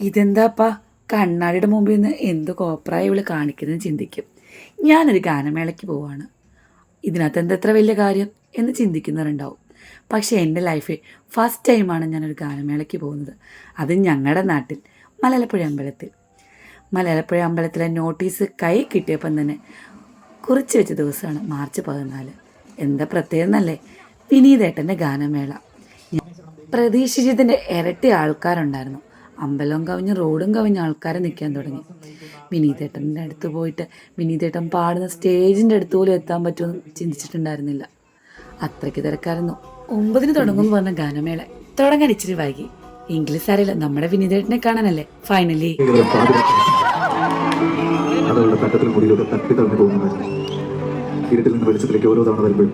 ഇതെന്താപ്പാ കണ്ണാടിയുടെ മുമ്പിൽ നിന്ന് എന്ത് കോപ്രായ ഇവള് കാണിക്കുന്നതെന്ന് ചിന്തിക്കും. ഞാനൊരു ഗാനമേളയ്ക്ക് പോവാണ്, ഇതിനകത്ത് എന്തെത്ര വലിയ കാര്യം എന്ന് ചിന്തിക്കുന്നവരുണ്ടാവും. പക്ഷേ എൻ്റെ ലൈഫിൽ ഫസ്റ്റ് ടൈമാണ് ഞാനൊരു ഗാനമേളയ്ക്ക് പോകുന്നത്. അത് ഞങ്ങളുടെ നാട്ടിൽ മലയാളപ്പുഴ അമ്പലത്തിൽ. മലയാളപ്പുഴ അമ്പലത്തിലെ നോട്ടീസ് കൈ കിട്ടിയപ്പം തന്നെ കുറിച്ച് വെച്ച ദിവസമാണ് മാർച്ച് 14. എന്താ പ്രത്യേകം എന്നല്ലേ, വിനീതേട്ടൻ്റെ ഗാനമേള. പ്രതീക്ഷിച്ചതിൻ്റെ ഇരട്ടി ആൾക്കാരുണ്ടായിരുന്നു. അമ്പലവും കവിഞ്ഞ് റോഡും കവിഞ്ഞ് ആൾക്കാർ നിൽക്കാൻ തുടങ്ങി. വിനീതേട്ടൻ്റെ അടുത്ത് പോയിട്ട് വിനീതേട്ടൻ പാടുന്ന സ്റ്റേജിൻ്റെ അടുത്ത് പോലും എത്താൻ പറ്റുമെന്ന് ചിന്തിച്ചിട്ടുണ്ടായിരുന്നില്ല. അത്രയ്ക്ക് തിരക്കായിരുന്നു. 9 തുടങ്ങുമെന്ന് പറഞ്ഞ ഗാനമേള തുടങ്ങാൻ ഇച്ചിരി വൈകി. ഇംഗ്ലീഷ് അറിയില്ല, നമ്മുടെ വിനീതേട്ടനെ കാണാനല്ലേ ഫൈനലി. ഇരുട്ടിൽ നിന്ന് വെളിച്ചത്തിലേക്ക് ഓരോ തവണ വരുമ്പോഴും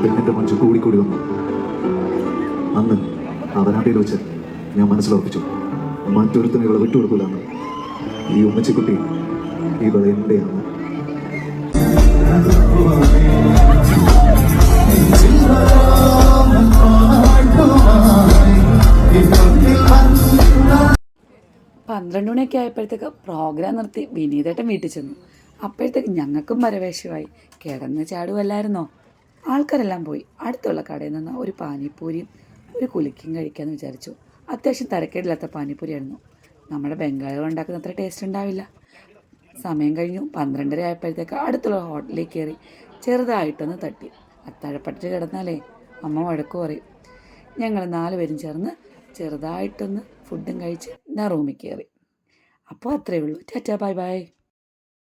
പെണ്ണിന്റെ മഞ്ചു കൂടിക്കൂടി വന്നു. അന്ന് അവനാട്ടിയിൽ വെച്ച് ഞാൻ മനസ്സിലുറപ്പിച്ചു, മറ്റൊരുത്തനെ ഇവളെ വിട്ടുകൊടുക്കൂലെന്ന്. ഈ ഉമ്മച്ചിക്കുട്ടി ഇവളെ എന്റെയാണ്. പന്ത്രണ്ട് മണിയൊക്കെ ആയപ്പോഴത്തേക്ക് പ്രോഗ്രാം നിർത്തി വിനീതേട്ടൻ വീട്ടിൽ ചെന്നു. അപ്പോഴത്തേക്ക് ഞങ്ങൾക്കും പരവേശമായി. കിടന്ന് ചാടുമല്ലായിരുന്നോ. ആൾക്കാരെല്ലാം പോയി. അടുത്തുള്ള കടയിൽ നിന്ന് ഒരു പാനിപ്പൂരിയും ഒരു കുലുക്കിയും കഴിക്കാമെന്ന് വിചാരിച്ചു. അത്യാവശ്യം തരക്കേടില്ലാത്ത പാനിപ്പൂരിയായിരുന്നു. നമ്മുടെ ബംഗാളികൾ ഉണ്ടാക്കുന്ന അത്ര ടേസ്റ്റ് ഉണ്ടാവില്ല. സമയം കഴിഞ്ഞു. 12:30 ആയപ്പോഴത്തേക്ക് അടുത്തുള്ള ഹോട്ടലിൽ കയറി ചെറുതായിട്ടൊന്ന് തട്ടി. അത്താഴപ്പട്ടിട്ട് കിടന്നാലേ അമ്മ വഴക്ക് പറയും. ഞങ്ങൾ 4 പേരും ചേർന്ന് ചെറുതായിട്ടൊന്ന് ഫുഡും കഴിച്ച് ഞാൻ റൂമിൽ കയറി. അപ്പോൾ അത്രയേ ഉള്ളൂ. Tata, bye bye.